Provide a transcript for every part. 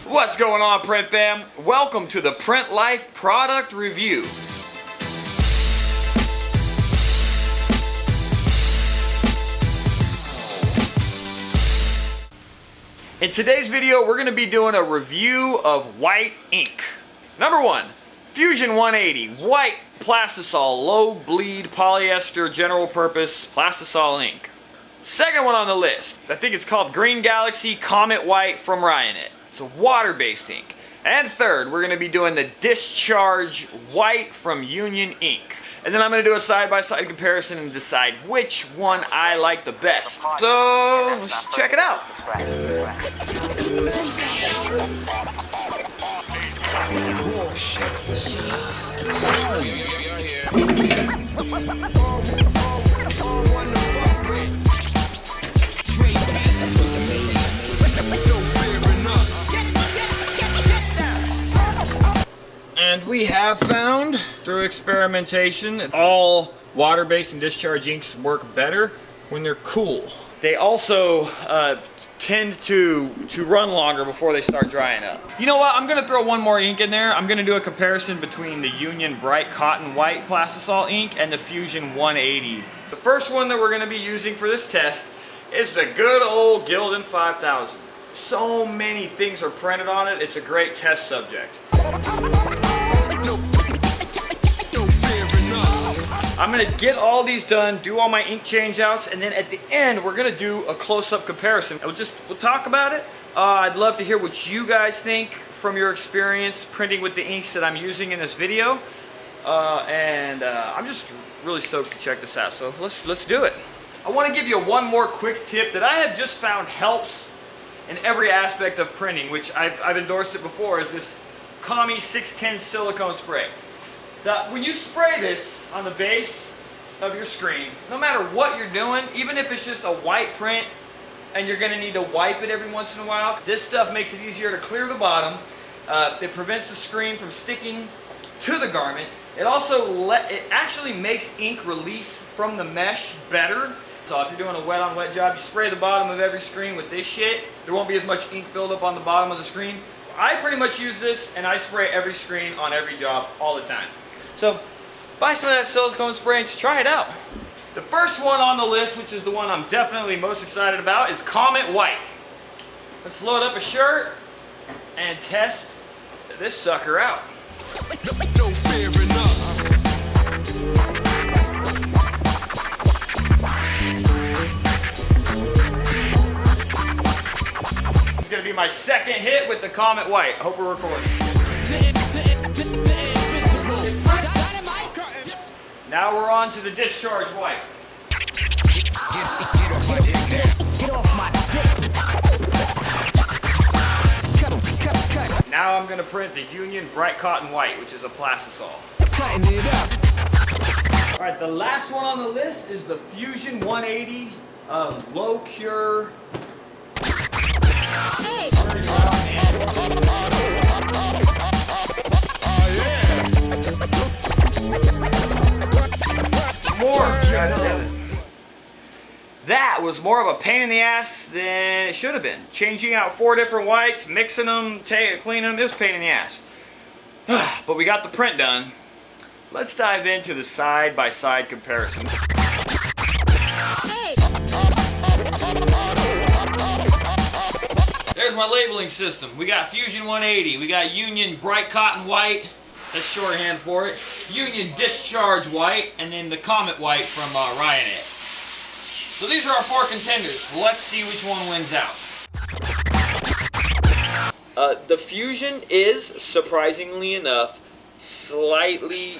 What's going on, Print Fam? Welcome to the Print Life Product Review. In today's video, we're going to be doing a review of white ink. Number one, Fusion 180 white plastisol low bleed polyester general purpose plastisol ink. Second one on the list, I think it's called Green Galaxy Comet White from Ryonet. It's a water-based ink. And third, we're going to be doing the Discharge White from Union Ink. And then I'm going to do a side-by-side comparison and decide which one I like the best. So, let's check it out. And we have found, through experimentation, that all water-based and discharge inks work better when they're cool. They also tend to run longer before they start drying up. You know what? I'm going to throw one more ink in there. I'm going to do a comparison between the Union Bright Cotton White Plastisol ink and the Fusion 180. The first one that we're going to be using for this test is the good old Gildan 5000. So many things are printed on it. It's a great test subject. I'm going to get all these done, do all my ink change outs, and then at the end we're going to do a close-up comparison. We'll talk about it. I'd love to hear what you guys think from your experience printing with the inks that I'm using in this video. I'm just really stoked to check this out, so let's do it. I want to give you one more quick tip that I have just found helps in every aspect of printing, which I've endorsed it before, is this Comet 610 silicone spray. When you spray this on the base of your screen, no matter what you're doing, even if it's just a white print and you're going to need to wipe it every once in a while, this stuff makes it easier to clear the bottom. It prevents the screen from sticking to the garment. It actually makes ink release from the mesh better. So if you're doing a wet-on-wet job, you spray the bottom of every screen with this shit, there won't be as much ink buildup on the bottom of the screen. I pretty much use this, and I spray every screen on every job all the time. So buy some of that silicone spray and just try it out. The first one on the list, which is the one I'm definitely most excited about, is Comet White. Let's load up a shirt and test this sucker out. No fear in us. This is going to be my second hit with the Comet White. I hope we're recording. Now we're on to the Discharge White. Now I'm going to print the Union Bright Cotton White, which is a plastisol. Alright, the last one on the list is the Fusion 180 Low Cure. That was more of a pain in the ass than it should have been. Changing out 4 different whites, mixing them, cleaning them, it was a pain in the ass. But we got the print done. Let's dive into the side-by-side comparison. There's my labeling system. We got Fusion 180, we got Union Bright Cotton White, that's shorthand for it, Union Discharge White, and then the Comet White from Ryonet. So these are our 4 contenders. Let's see which one wins out. The Fusion is, surprisingly enough, slightly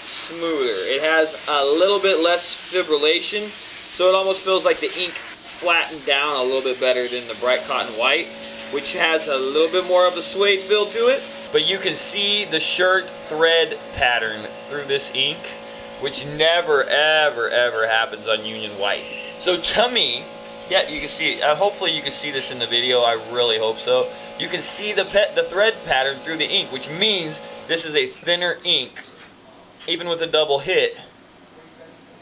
smoother. It has a little bit less fibrillation, so it almost feels like the ink flattened down a little bit better than the Bright Cotton White, which has a little bit more of a suede feel to it. But you can see the shirt thread pattern through this ink, which never, ever, ever happens on Union White. So to me, yeah, you can see, hopefully you can see this in the video, I really hope so. You can see the thread pattern through the ink, which means this is a thinner ink. Even with a double hit,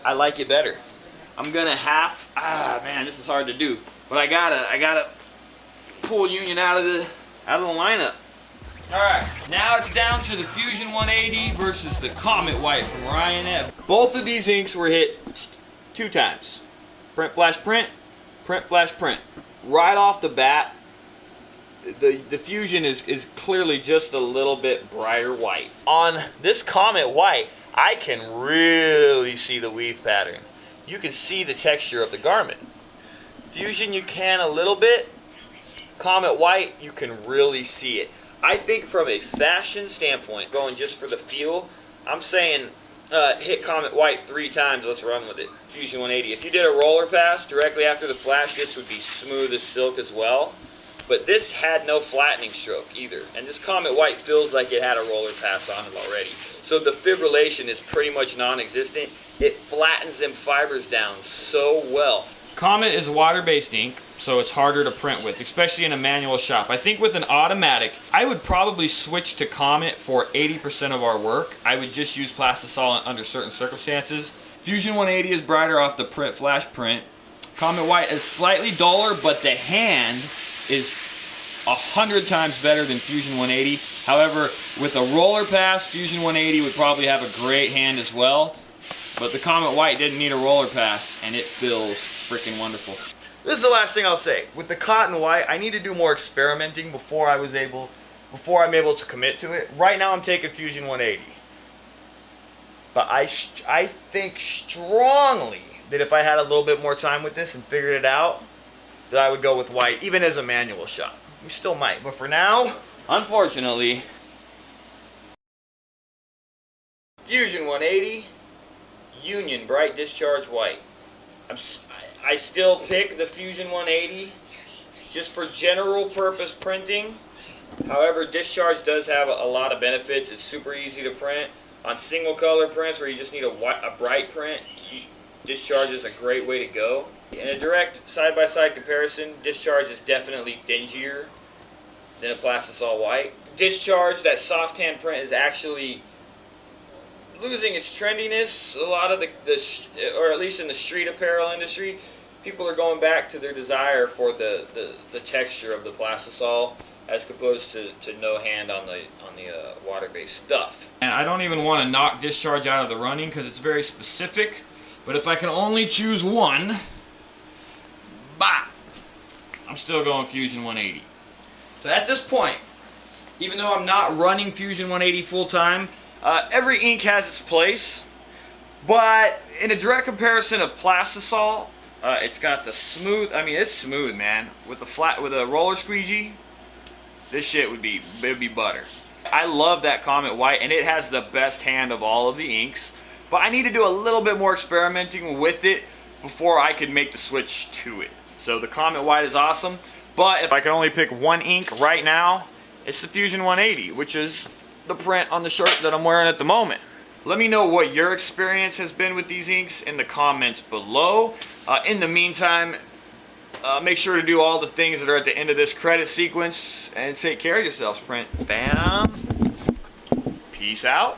I like it better. I'm gonna man, this is hard to do. But I gotta pull Union out of out of the lineup. All right, now it's down to the Fusion 180 versus the Comet White from Ryan Ev. Both of these inks were hit 2 times. Print, flash, print, print, flash, print. Right off the bat, the Fusion is clearly just a little bit brighter white. On this Comet White, I can really see the weave pattern. You can see the texture of the garment. Fusion, you can a little bit. Comet White, you can really see it. I think from a fashion standpoint, going just for the feel, I'm saying hit Comet White 3 times, let's run with it. Fusion 180. If you did a roller pass directly after the flash, this would be smooth as silk as well. But this had no flattening stroke either. And this Comet White feels like it had a roller pass on it already. So the fibrillation is pretty much non-existent. It flattens them fibers down so well. Comet is a water-based ink, so it's harder to print with, especially in a manual shop. I think with an automatic, I would probably switch to Comet for 80% of our work. I would just use Plastisol under certain circumstances. Fusion 180 is brighter off the print flash print. Comet White is slightly duller, but the hand is 100 times better than Fusion 180. However, with a roller pass, Fusion 180 would probably have a great hand as well. But the Comet White didn't need a roller pass, and it feels freaking wonderful. This is the last thing I'll say. With the Cotton White, I need to do more experimenting before I'm able to commit to it. Right now I'm taking Fusion 180. But I think strongly that if I had a little bit more time with this and figured it out, that I would go with white, even as a manual shop. We still might, but for now, unfortunately, Fusion 180, Union Bright Discharge White. I still pick the Fusion 180 just for general purpose printing. However, Discharge does have a lot of benefits. It's super easy to print. On single color prints where you just need a bright print, Discharge is a great way to go. In a direct side-by-side comparison, Discharge is definitely dingier than a Plastisol White. Discharge, that soft hand print, is actually losing its trendiness. A lot of or at least in the street apparel industry, people are going back to their desire for the texture of the Plastisol as opposed to no hand on the water-based stuff. And I don't even want to knock Discharge out of the running because it's very specific. But if I can only choose one, I'm still going Fusion 180. So at this point, even though I'm not running Fusion 180 full time, every ink has its place. But in a direct comparison of Plastisol, it's got the smooth. I mean, it's smooth, man. With a roller squeegee, this shit would be butter. I love that Comet White, and it has the best hand of all of the inks. But I need to do a little bit more experimenting with it before I could make the switch to it. So the Comet White is awesome, but if I could only pick one ink right now, it's the Fusion 180, which is the print on the shirt that I'm wearing at the moment. Let me know what your experience has been with these inks in the comments below. In the meantime, make sure to do all the things that are at the end of this credit sequence and take care of yourselves, print. Bam. Peace out.